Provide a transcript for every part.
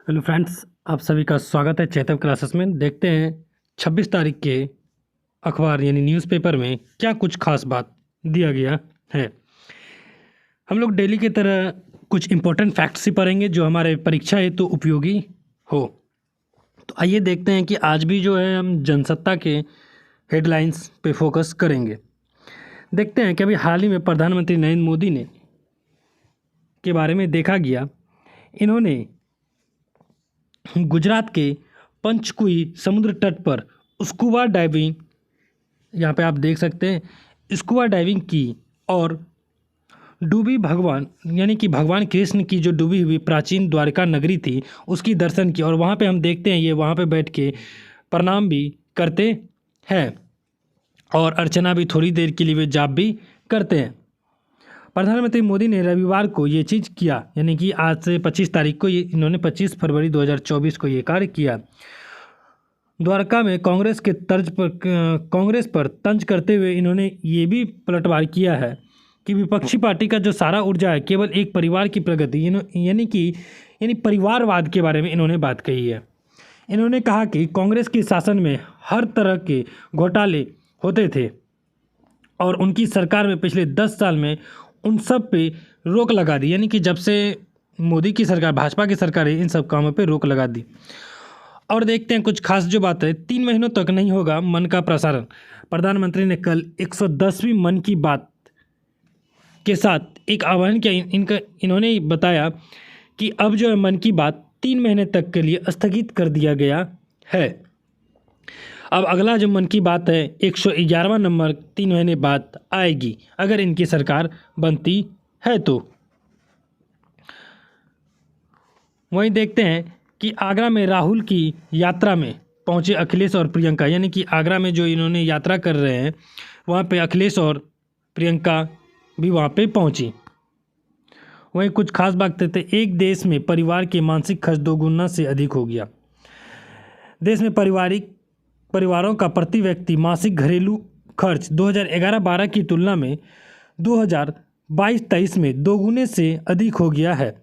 Hello friends, आप सभी का स्वागत है चेतव क्लासेस में। देखते हैं 26 तारीख के अखबार यानी न्यूज़पेपर में क्या कुछ खास बात दिया गया है। हम लोग डेली की तरह कुछ इम्पोर्टेंट फैक्ट्स ही पढ़ेंगे जो हमारे परीक्षा हेतु उपयोगी हो। तो आइए देखते हैं कि आज भी जो है हम जनसत्ता के हेडलाइंस पे फोकस करेंगे। देखते हैं कि अभी हाल ही में प्रधानमंत्री नरेंद्र मोदी ने के बारे में देखा गया। इन्होंने गुजरात के पंचकुई समुद्र तट पर स्कूबा डाइविंग, यहाँ पे आप देख सकते हैं स्कूबा डाइविंग की और डूबी भगवान यानी कि भगवान कृष्ण की जो डूबी हुई प्राचीन द्वारका नगरी थी उसकी दर्शन की। और वहाँ पे हम देखते हैं ये वहाँ पे बैठ के प्रणाम भी करते हैं और अर्चना भी थोड़ी देर के लिए वे जाप भी करते हैं। प्रधानमंत्री मोदी ने रविवार को ये चीज़ किया, यानी कि आज से 25 तारीख को इन्होंने 25 फरवरी 2024 को ये कार्य किया। द्वारका में कांग्रेस पर तंज करते हुए इन्होंने ये भी पलटवार किया है कि विपक्षी पार्टी का जो सारा ऊर्जा है केवल एक परिवार की प्रगति यानी परिवारवाद के बारे में इन्होंने बात कही है। इन्होंने कहा कि कांग्रेस के शासन में हर तरह के घोटाले होते थे और उनकी सरकार में पिछले 10 साल में उन सब पे रोक लगा दी, यानी कि जब से मोदी की सरकार भाजपा की सरकार है इन सब कामों पे रोक लगा दी। और देखते हैं कुछ खास जो बात है। 3 महीनों तक नहीं होगा मन का प्रसारण। प्रधानमंत्री ने कल 110वीं मन की बात के साथ एक आह्वान किया। इन्होंने बताया कि अब जो है मन की बात 3 महीने तक के लिए स्थगित कर दिया गया है। अब अगला जो मन की बात है 111वां नंबर 3 महीने बाद आएगी अगर इनकी सरकार बनती है तो। वहीं देखते हैं कि आगरा में राहुल की यात्रा में पहुंचे अखिलेश और प्रियंका, यानी कि आगरा में जो इन्होंने यात्रा कर रहे हैं वहां पे अखिलेश और प्रियंका भी वहां पे पहुंची। वहीं कुछ खास बात थे। एक देश में परिवार के मानसिक खर्च 2 गुना से अधिक हो गया। देश में परिवारों का प्रति व्यक्ति मासिक घरेलू खर्च 2011-12 की तुलना में 2022-23 में 2 गुने से अधिक हो गया है।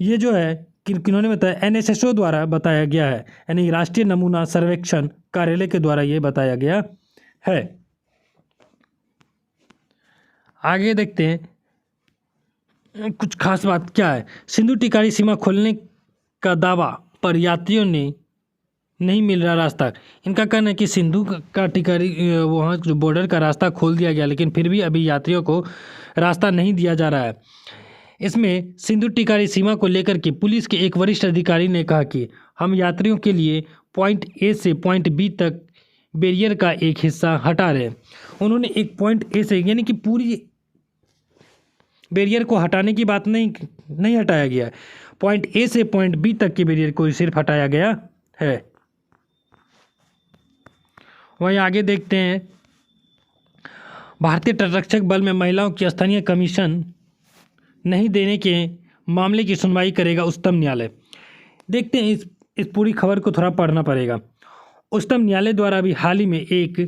ये जो है किन्होंने बताया, एनएसएसओ द्वारा बताया गया है, यानी राष्ट्रीय नमूना सर्वेक्षण कार्यालय के द्वारा ये बताया गया है। आगे देखते हैं कुछ खास बात क्या है। सिंधु टिकारी सीमा खोलने का दावा पर यात्रियों ने नहीं मिल रहा रास्ता। इनका कहना है कि सिंधु का टिकारी वहाँ जो बॉर्डर का रास्ता खोल दिया गया लेकिन फिर भी अभी यात्रियों को रास्ता नहीं दिया जा रहा है। इसमें सिंधु टिकारी सीमा को लेकर के पुलिस के एक वरिष्ठ अधिकारी ने कहा कि हम यात्रियों के लिए पॉइंट ए से पॉइंट बी तक बैरियर का एक हिस्सा हटा रहे हैं। उन्होंने एक पॉइंट ए से यानी कि पूरी बैरियर को हटाने की बात नहीं हटाया गया है। पॉइंट ए से पॉइंट बी तक के बैरियर को सिर्फ हटाया गया है। वहीं आगे देखते हैं भारतीय तटरक्षक बल में महिलाओं की स्थानीय कमीशन नहीं देने के मामले की सुनवाई करेगा उच्चतम न्यायालय। देखते हैं इस पूरी खबर को थोड़ा पढ़ना पड़ेगा। उच्चतम न्यायालय द्वारा भी हाल ही में एक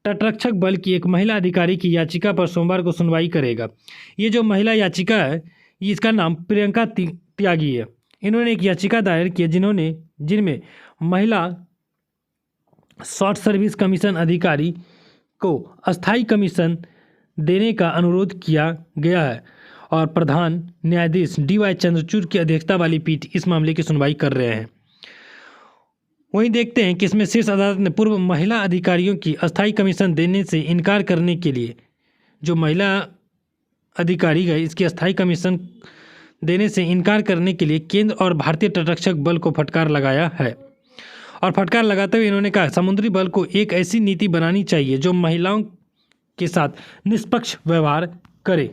तटरक्षक बल की एक महिला अधिकारी की याचिका पर सोमवार को सुनवाई करेगा। ये जो महिला याचिका है इसका नाम प्रियंका त्यागी है। इन्होंने एक याचिका दायर की है जिनमें महिला शॉर्ट सर्विस कमीशन अधिकारी को अस्थायी कमीशन देने का अनुरोध किया गया है और प्रधान न्यायाधीश DY चंद्रचूड़ की अध्यक्षता वाली पीठ इस मामले की सुनवाई कर रहे हैं। वहीं देखते हैं कि इसमें शीर्ष अदालत ने पूर्व महिला अधिकारियों की अस्थायी कमीशन देने से इनकार करने के लिए जो महिला अधिकारी है इसकी अस्थायी कमीशन देने से इनकार करने के लिए केंद्र और भारतीय तटरक्षक बल को फटकार लगाया है। और फटकार लगाते हुए इन्होंने कहा समुद्री बल को एक ऐसी नीति बनानी चाहिए जो महिलाओं के साथ निष्पक्ष व्यवहार करे।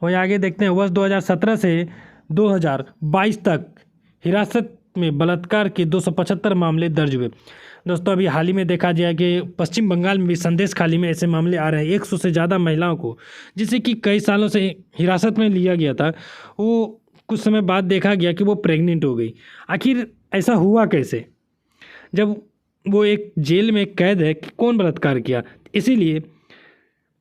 वहीं आगे देखते हैं वर्ष 2017 से 2022 तक हिरासत में बलात्कार के 275 मामले दर्ज हुए। दोस्तों अभी हाल ही में देखा गया कि पश्चिम बंगाल में भी संदेश खाली में ऐसे मामले आ रहे हैं। 100 से ज़्यादा महिलाओं को जिसे कि कई सालों से हिरासत में लिया गया था, वो कुछ समय बाद देखा गया कि वो प्रेग्नेंट हो गई। आखिर ऐसा हुआ कैसे, जब वो एक जेल में कैद है कि कौन बलात्कार किया। इसीलिए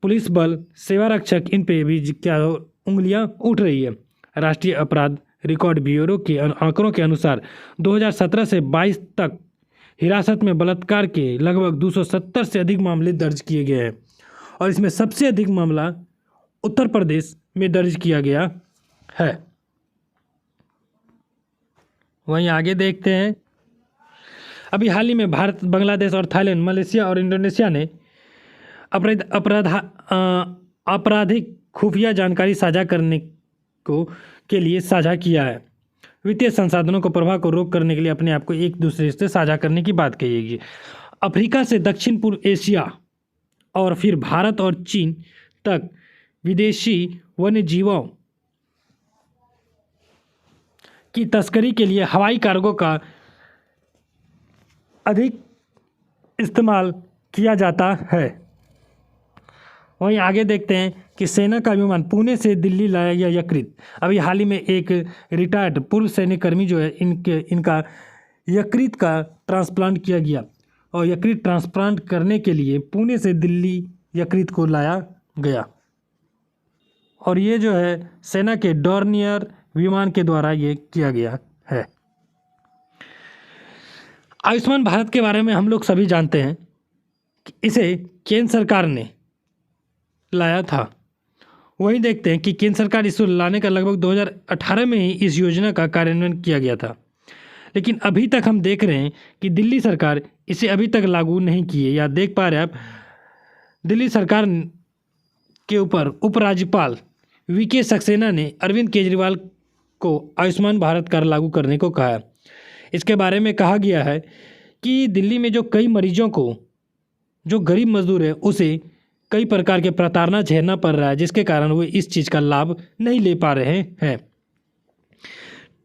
पुलिस बल सेवा रक्षक इन पे भी क्या उंगलियां उठ रही है। राष्ट्रीय अपराध रिकॉर्ड ब्यूरो के आंकड़ों के अनुसार 2017 से 22 तक हिरासत में बलात्कार के लगभग 270 से अधिक मामले दर्ज किए गए हैं और इसमें सबसे अधिक मामला उत्तर प्रदेश में दर्ज किया गया है। वहीं आगे देखते हैं, अभी हाल ही में भारत, बांग्लादेश और थाईलैंड, मलेशिया और इंडोनेशिया ने आपराधिक खुफिया जानकारी साझा करने को के लिए साझा किया है। वित्तीय संसाधनों को प्रवाह को रोक करने के लिए अपने आप को एक दूसरे से साझा करने की बात कही। अफ्रीका से दक्षिण पूर्व एशिया और फिर भारत और चीन तक विदेशी वन्य जीवों की तस्करी के लिए हवाई कार्गो का अधिक इस्तेमाल किया जाता है। वहीं आगे देखते हैं कि सेना का विमान पुणे से दिल्ली लाया गया यकृत। अभी हाल ही में एक रिटायर्ड पूर्व सैनिक कर्मी जो है इनका यकृत का ट्रांसप्लांट किया गया और यकृत ट्रांसप्लांट करने के लिए पुणे से दिल्ली यकृत को लाया गया और ये जो है सेना के डॉर्नियर विमान के द्वारा ये किया गया है। आयुष्मान भारत के बारे में हम लोग सभी जानते हैं कि इसे केंद्र सरकार ने लाया था। वही देखते हैं कि केंद्र सरकार इसको लाने का लगभग 2018 में ही इस योजना का कार्यान्वयन किया गया था, लेकिन अभी तक हम देख रहे हैं कि दिल्ली सरकार इसे अभी तक लागू नहीं की है। या देख पा रहे हैं आप, दिल्ली सरकार के ऊपर उपराज्यपाल वीके सक्सेना ने अरविंद केजरीवाल को आयुष्मान भारत कार्ड लागू करने को कहा है। इसके बारे में कहा गया है कि दिल्ली में जो कई मरीजों को, जो गरीब मजदूर है, उसे कई प्रकार के प्रताड़ना झेलना पड़ रहा है, जिसके कारण वो इस चीज़ का लाभ नहीं ले पा रहे हैं।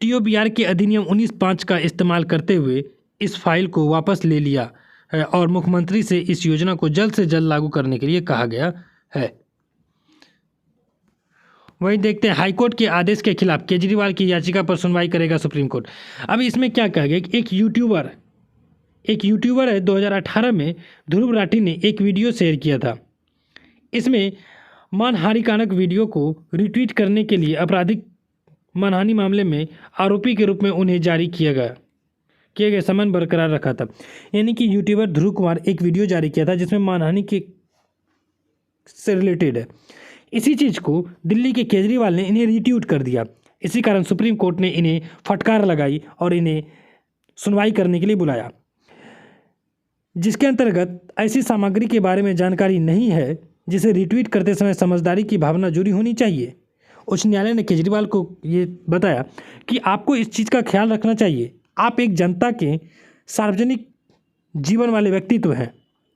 टीओबीआर के अधिनियम 19(5) का इस्तेमाल करते हुए इस फाइल को वापस ले लिया है और मुख्यमंत्री से इस योजना को जल्द से जल्द लागू करने के लिए कहा गया है। वहीं देखते हैं, हाईकोर्ट के आदेश के खिलाफ केजरीवाल की याचिका पर सुनवाई करेगा सुप्रीम कोर्ट। अब इसमें क्या कहा गया कि एक यूट्यूबर है, 2018 में ध्रुव राठी ने एक वीडियो शेयर किया था। इसमें मानहानिकारक वीडियो को रिट्वीट करने के लिए आपराधिक मानहानि मामले में आरोपी के रूप में उन्हें जारी किए गए समन बरकरार रखा था। यानी कि यूट्यूबर ध्रुव कुमार एक वीडियो जारी किया था जिसमें मानहानि के से रिलेटेड है। इसी चीज़ को दिल्ली के केजरीवाल ने इन्हें रिट्वीट कर दिया। इसी कारण सुप्रीम कोर्ट ने इन्हें फटकार लगाई और इन्हें सुनवाई करने के लिए बुलाया, जिसके अंतर्गत ऐसी सामग्री के बारे में जानकारी नहीं है जिसे रिट्वीट करते समय समझदारी की भावना जुड़ी होनी चाहिए। उच्च न्यायालय ने केजरीवाल को ये बताया कि आपको इस चीज़ का ख्याल रखना चाहिए। आप एक जनता के सार्वजनिक जीवन वाले व्यक्तित्व हैं,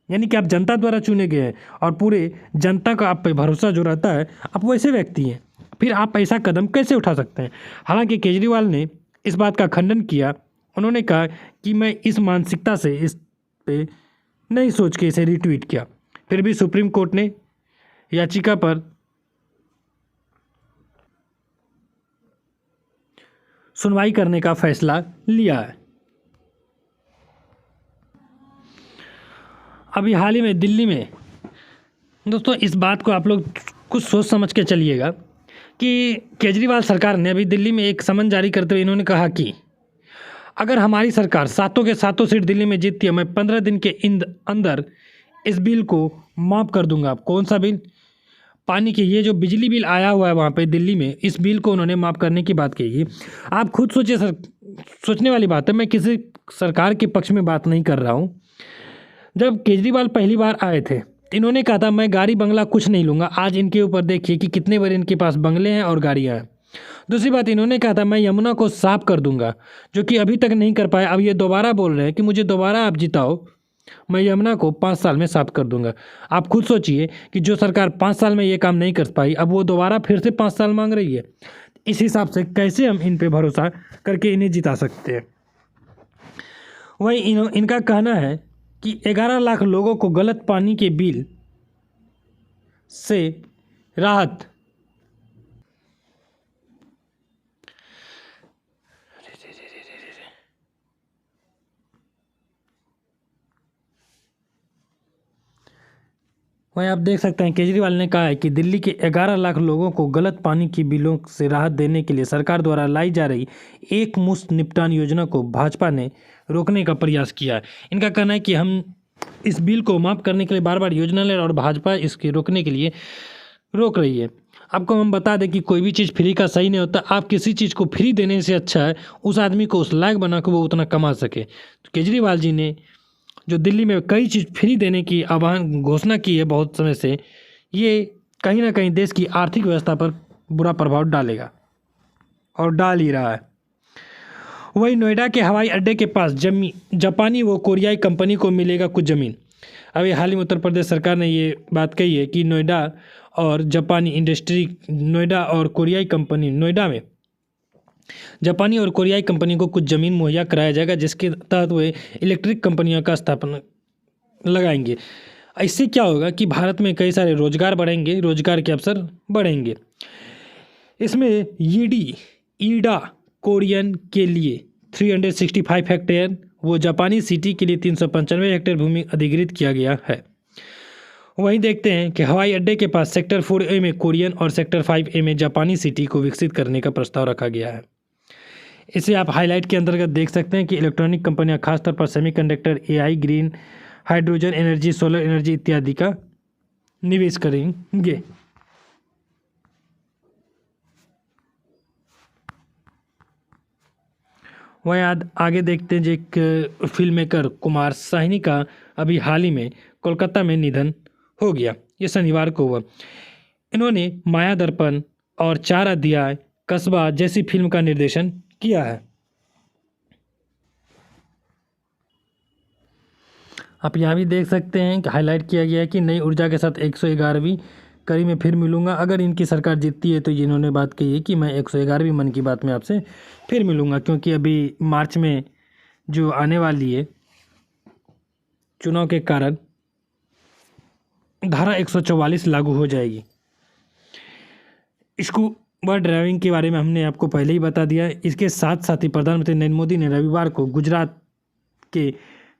यानी कि आप जनता द्वारा चुने गए हैं और पूरे जनता का आप पे भरोसा जो रहता है, आप वैसे व्यक्ति हैं, फिर आप ऐसा कदम कैसे उठा सकते हैं। हालांकि केजरीवाल ने इस बात का खंडन किया। उन्होंने कहा कि मैं इस मानसिकता से इस पे नहीं सोच के इसे रिट्वीट किया। फिर भी सुप्रीम कोर्ट ने याचिका पर सुनवाई करने का फैसला लिया है। अभी हाल ही में दिल्ली में, दोस्तों इस बात को आप लोग कुछ सोच समझ के चलिएगा कि केजरीवाल सरकार ने अभी दिल्ली में एक समन जारी करते हुए इन्होंने कहा कि अगर हमारी सरकार सातों के सातों सीट दिल्ली में जीतती है, मैं 15 दिन के अंदर इस बिल को माफ़ कर दूंगा। कौन सा बिल? पानी के, ये जो बिजली बिल आया हुआ है वहाँ पे दिल्ली में, इस बिल को उन्होंने माफ़ करने की बात कही। आप खुद सोचिए सर, सोचने वाली बात है। मैं किसी सरकार के पक्ष में बात नहीं कर रहा हूँ। जब केजरीवाल पहली बार आए थे, इन्होंने कहा था मैं गाड़ी बंगला कुछ नहीं लूँगा। आज इनके ऊपर देखिए कि कितने बड़े इनके पास बंगले हैं और गाड़ियाँ हैं। दूसरी बात, इन्होंने कहा था मैं यमुना को साफ कर दूंगा, जो कि अभी तक नहीं कर पाए। अब ये दोबारा बोल रहे हैं कि मुझे दोबारा आप जिताओ, मैं यमुना को 5 साल में साफ कर दूंगा। आप खुद सोचिए कि जो सरकार 5 साल में ये काम नहीं कर पाई, अब वो दोबारा फिर से 5 साल मांग रही है। इस हिसाब से कैसे हम इन पे भरोसा करके इन्हें जिता सकते हैं। वहीं इनका कहना है कि 11 लाख लोगों को गलत पानी के बिल से राहत वहीं आप देख सकते हैं केजरीवाल ने कहा है कि दिल्ली के 11 लाख लोगों को गलत पानी की बिलों से राहत देने के लिए सरकार द्वारा लाई जा रही एक मुश्त निपटान योजना को भाजपा ने रोकने का प्रयास किया है। इनका कहना है कि हम इस बिल को माफ़ करने के लिए बार बार योजना ले रहे और भाजपा इसके रोकने के लिए रोक रही है। आपको हम बता दें कि कोई भी चीज़ फ्री का सही नहीं होता। आप किसी चीज़ को फ्री देने से अच्छा है उस आदमी को उस लायक बना के वो उतना कमा सके। तो केजरीवाल जी ने जो दिल्ली में कई चीज़ फ्री देने की आह्वान घोषणा की है बहुत समय से, ये कहीं ना कहीं देश की आर्थिक व्यवस्था पर बुरा प्रभाव डालेगा और डाल ही रहा है। वहीं नोएडा के हवाई अड्डे के पास जापानी व कोरियाई कंपनी को मिलेगा कुछ ज़मीन। अभी हाल ही में उत्तर प्रदेश सरकार ने ये बात कही है कि नोएडा और जापानी इंडस्ट्री नोएडा और कोरियाई कंपनी नोएडा में जापानी और कोरियाई कंपनी को कुछ ज़मीन मुहैया कराया जाएगा जिसके तहत वे इलेक्ट्रिक कंपनियों का स्थापना लगाएंगे। इससे क्या होगा कि भारत में कई सारे रोजगार बढ़ेंगे, रोजगार के अवसर बढ़ेंगे। इसमें ईडा कोरियन के लिए 365 हेक्टेयर वो जापानी सिटी के लिए 395 हेक्टेयर भूमि अधिग्रहित किया गया है। वहीं देखते हैं कि हवाई अड्डे के पास सेक्टर 4A में कोरियन और सेक्टर 5A में जापानी सिटी को विकसित करने का प्रस्ताव रखा गया है। इसे आप हाईलाइट के अंतर्गत देख सकते हैं कि इलेक्ट्रॉनिक कंपनियां खासतौर पर semiconductor, AI, green hydrogen energy, solar energy इत्यादि का निवेश करेंगे। वहीं आगे देखते हैं जो एक फिल्म मेकर कुमार साहनी का अभी हाल ही में कोलकाता में निधन हो गया। ये शनिवार को हुआ। इन्होंने माया दर्पण और 4 अध्याय, कस्बा जैसी फिल्म का निर्देशन किया है। आप यहाँ भी देख सकते हैं कि हाईलाइट किया गया है कि नई ऊर्जा के साथ 111वीं कड़ी में फिर मिलूंगा। अगर इनकी सरकार जीतती है तो इन्होंने बात कही है कि मैं 111वीं मन की बात में आपसे फिर मिलूंगा, क्योंकि अभी मार्च में जो आने वाली है चुनाव के कारण धारा 144 लागू हो जाएगी। स्कूबा ड्राइविंग के बारे में हमने आपको पहले ही बता दिया है। इसके साथ साथ ही प्रधानमंत्री नरेंद्र मोदी ने रविवार को गुजरात के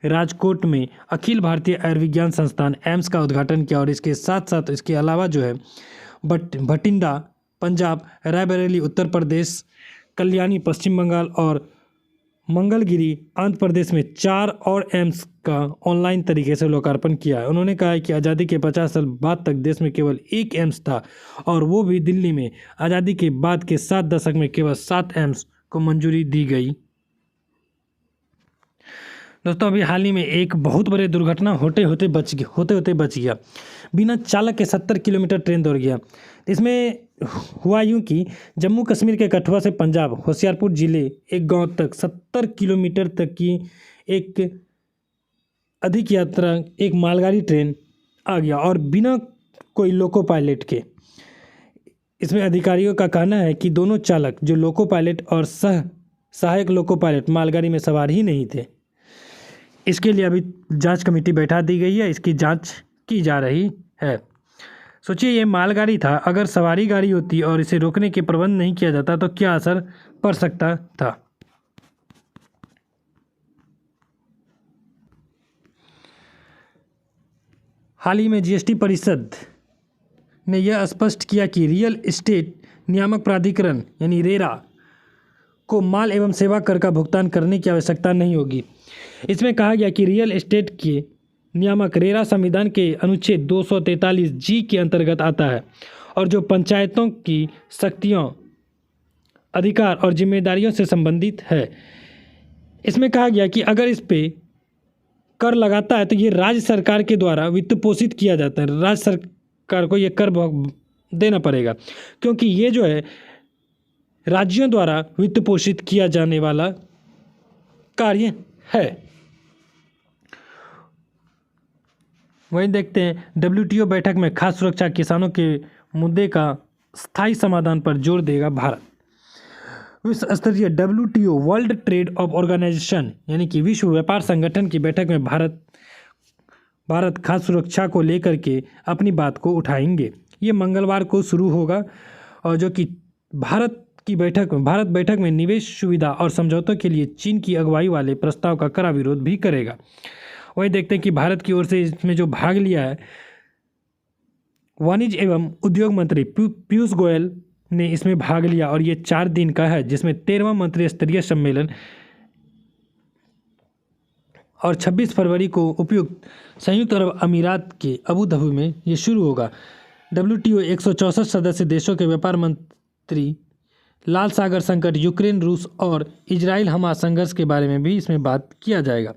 राजकोट में अखिल भारतीय आयुर्विज्ञान संस्थान एम्स का उद्घाटन किया और इसके साथ साथ इसके अलावा जो है भटिंडा पंजाब, रायबरेली उत्तर प्रदेश, कल्याणी पश्चिम बंगाल और मंगलगिरी आंध्र प्रदेश में 4 और एम्स का ऑनलाइन तरीके से लोकार्पण किया है। उन्होंने कहा है कि आज़ादी के 50 साल बाद तक देश में केवल एक एम्स था और वो भी दिल्ली में। आज़ादी के बाद के 7 दशक में केवल 7 एम्स को मंजूरी दी गई। दोस्तों अभी हाल ही में एक बहुत बड़ी दुर्घटना होते होते बच गया। बिना चालक के 70 किलोमीटर ट्रेन दौड़ गया। इसमें हुआ यूँ कि जम्मू कश्मीर के कठुआ से पंजाब होशियारपुर जिले एक गांव तक 70 किलोमीटर तक की एक अधिक यात्रा एक मालगाड़ी ट्रेन आ गया और बिना कोई लोको पायलट के। इसमें अधिकारियों का कहना है कि दोनों चालक जो लोको पायलट और सहायक लोको पायलट मालगाड़ी में सवार ही नहीं थे। इसके लिए अभी जांच कमेटी बैठा दी गई है, इसकी जांच की जा रही है। सोचिए ये मालगाड़ी था, अगर सवारी गाड़ी होती और इसे रोकने के प्रबंध नहीं किया जाता तो क्या असर पड़ सकता था। हाल ही में जीएसटी परिषद ने यह स्पष्ट किया कि रियल एस्टेट नियामक प्राधिकरण यानी रेरा को माल एवं सेवा कर का भुगतान करने की आवश्यकता नहीं होगी। इसमें कहा गया कि रियल एस्टेट के नियामक रेरा संविधान के अनुच्छेद 243G के अंतर्गत आता है और जो पंचायतों की शक्तियों, अधिकार और जिम्मेदारियों से संबंधित है। इसमें कहा गया कि अगर इस पे कर लगाता है तो ये राज्य सरकार के द्वारा वित्त पोषित किया जाता है। राज्य सरकार को ये कर देना पड़ेगा क्योंकि ये जो है राज्यों द्वारा वित्त पोषित किया जाने वाला कार्य है। वहीं देखते हैं WTO बैठक में खाद्य सुरक्षा किसानों के मुद्दे का स्थायी समाधान पर जोर देगा भारत। विश्व स्तरीय WTO वर्ल्ड ट्रेड ऑर्गेनाइजेशन यानी कि विश्व व्यापार संगठन की बैठक में भारत खाद्य सुरक्षा को लेकर के अपनी बात को उठाएंगे। ये मंगलवार को शुरू होगा और जो कि भारत बैठक में निवेश सुविधा और समझौतों के लिए चीन की अगुवाई वाले प्रस्ताव का कड़ा विरोध भी करेगा। वही देखते हैं कि भारत की ओर से इसमें जो भाग लिया है वाणिज्य एवं उद्योग मंत्री पीयूष गोयल ने इसमें भाग लिया और ये 4 दिन का है, जिसमें 13वां मंत्री स्तरीय सम्मेलन और 26 फरवरी को उपयुक्त संयुक्त अरब अमीरात के अबू धाबी में ये शुरू होगा। WTO 164 सदस्य देशों के व्यापार मंत्री लाल सागर संकट, यूक्रेन, रूस और इजराइल हमास संघर्ष के बारे में भी इसमें बात किया जाएगा।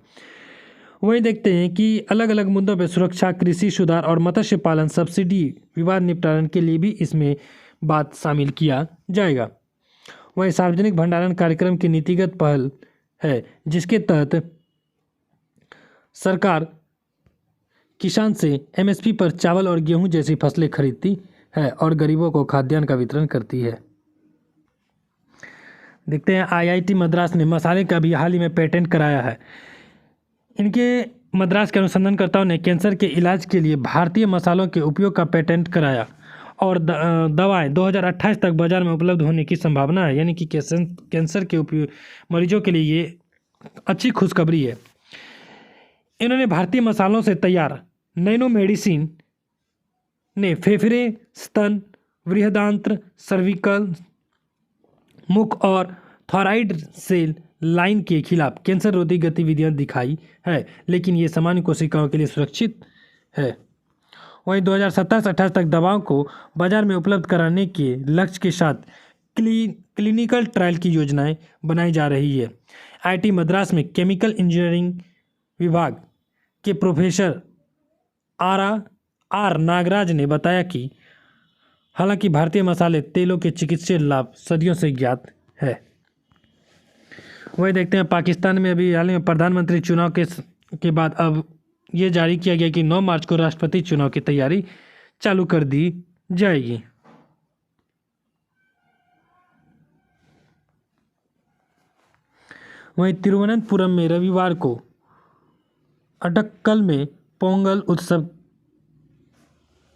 वहीं देखते हैं कि अलग अलग मुद्दों पर सुरक्षा, कृषि सुधार और मत्स्य पालन सब्सिडी विवाद निपटान के लिए भी इसमें बात शामिल किया जाएगा। वहीं सार्वजनिक भंडारण कार्यक्रम की नीतिगत पहल है, जिसके तहत सरकार किसान से MSP पर चावल और गेहूं जैसी फसलें खरीदती है और गरीबों को खाद्यान्न का वितरण करती है। देखते हैं IIT मद्रास ने मसाले का भी हाल ही में पेटेंट कराया है। इनके मद्रास के अनुसंधानकर्ताओं ने कैंसर के इलाज के लिए भारतीय मसालों के उपयोग का पेटेंट कराया और दवाएं 2028 तक बाजार में उपलब्ध होने की संभावना है। यानी कि कैंसर के उपयोग मरीजों के लिए ये अच्छी खुशखबरी है। इन्होंने भारतीय मसालों से तैयार नैनो मेडिसिन ने फेफड़े, स्तन, बृहदांत्र, सर्विकल, मुख और थायराइड सेल लाइन के खिलाफ कैंसर रोधी गतिविधियां दिखाई है, लेकिन ये सामान्य कोशिकाओं के लिए सुरक्षित है। वहीं 2027-28 तक दवाओं को बाजार में उपलब्ध कराने के लक्ष्य के साथ क्लिनिकल ट्रायल की योजनाएं बनाई जा रही है। IIT मद्रास में केमिकल इंजीनियरिंग विभाग के प्रोफेसर आर नागराज ने बताया कि हालांकि भारतीय मसाले तेलों के चिकित्सीय लाभ सदियों से ज्ञात है। वही देखते हैं पाकिस्तान में अभी हाल ही में प्रधानमंत्री चुनाव के बाद अब ये जारी किया गया कि 9 मार्च को राष्ट्रपति चुनाव की तैयारी चालू कर दी जाएगी। वहीं तिरुवनंतपुरम में रविवार को अडक्कल में पोंगल उत्सव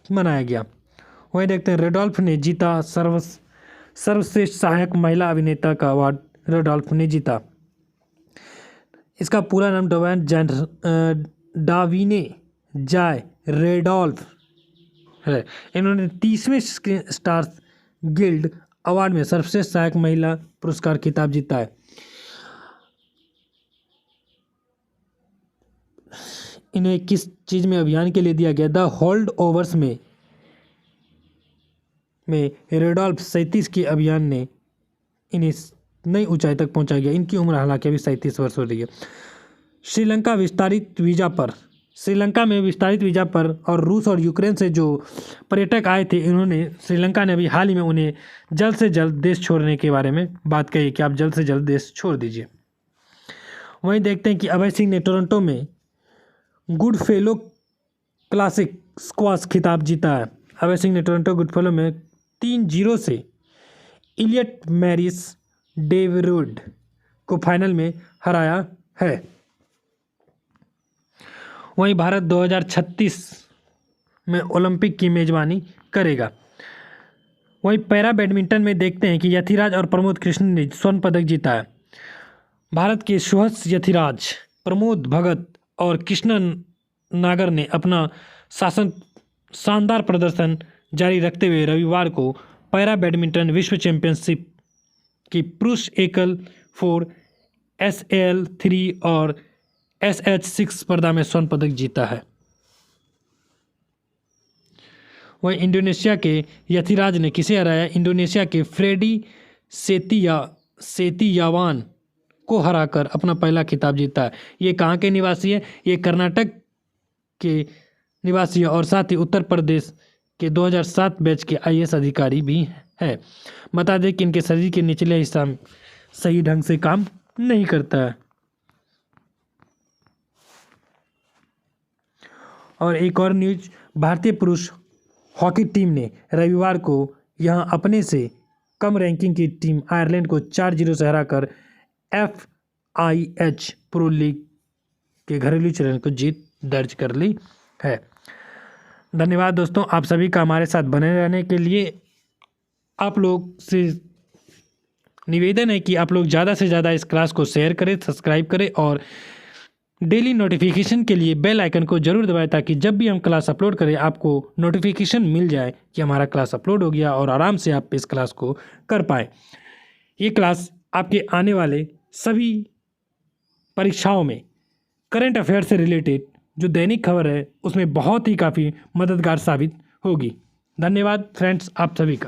मनाया गया। वहीं देखते हैं रेडोल्फ ने जीता सर्वश्रेष्ठ सहायक महिला अभिनेता का अवार्ड। रेडोल्फ ने जीता। इसका पूरा नाम डाविने जाय रेडोल्फ है। इन्होंने 30वें स्क्रीन स्टार्स गिल्ड अवार्ड में सर्वश्रेष्ठ सहायक महिला पुरस्कार खिताब जीता है। इन्हें किस चीज़ में अभियान के लिए दिया गया? द होल्ड ओवर्स में रेडोल्फ 37 के अभियान ने इन्हें नई ऊंचाई तक पहुंचा गया। इनकी उम्र हालांकि अभी 37 वर्ष हो रही है। श्रीलंका में विस्तारित वीज़ा पर और रूस और यूक्रेन से जो पर्यटक आए थे, इन्होंने श्रीलंका ने अभी हाल ही में उन्हें जल्द से जल्द देश छोड़ने के बारे में बात कही कि आप जल्द से जल्द देश छोड़ दीजिए। वहीं देखते हैं कि अभय सिंह ने टोरंटो में गुड फेलो क्लासिक स्क्वाश खिताब जीता है। अभय सिंह ने टोरंटो गुड फेलो में 3-0 से इलियट मैरिस डेविड को फाइनल में हराया है। वहीं भारत 2036 में ओलंपिक की मेजबानी करेगा। वहीं पैरा बैडमिंटन में देखते हैं कि यथिराज और प्रमोद कृष्ण ने स्वर्ण पदक जीता है। भारत के सुहस यथिराज, प्रमोद भगत और कृष्णन नागर ने अपना शानदार प्रदर्शन जारी रखते हुए रविवार को पैरा बैडमिंटन विश्व चैंपियनशिप की पुरुष एकल 4, SAL-3 और SH6 स्पर्धा में स्वर्ण पदक जीता है। वहीं इंडोनेशिया के यथिराज ने किसे हराया? इंडोनेशिया के फ्रेडी सेतियावान को हराकर अपना पहला खिताब जीता है। ये कहाँ के निवासी है? ये कर्नाटक के निवासी है और साथ ही उत्तर प्रदेश के 2007 बैच के IAS अधिकारी भी है। बता दें कि इनके शरीर के निचले हिस्सा सही ढंग से काम नहीं करता है। और एक और न्यूज, भारतीय पुरुष हॉकी टीम ने रविवार को यहां अपने से कम रैंकिंग की टीम आयरलैंड को 4-0 से हराकर FIH प्रो लीग के घरेलू चरण को जीत दर्ज कर ली है। धन्यवाद दोस्तों, आप सभी का हमारे साथ बने रहने के लिए। आप लोग से निवेदन है कि आप लोग ज़्यादा से ज़्यादा इस क्लास को शेयर करें, सब्सक्राइब करें और डेली नोटिफिकेशन के लिए बेल आइकन को जरूर दबाएं ताकि जब भी हम क्लास अपलोड करें आपको नोटिफिकेशन मिल जाए कि हमारा क्लास अपलोड हो गया और आराम से आप इस क्लास को कर पाएँ। ये क्लास आपके आने वाले सभी परीक्षाओं में करंट अफेयर से रिलेटेड जो दैनिक खबर है उसमें बहुत ही काफ़ी मददगार साबित होगी। धन्यवाद फ्रेंड्स आप सभी का।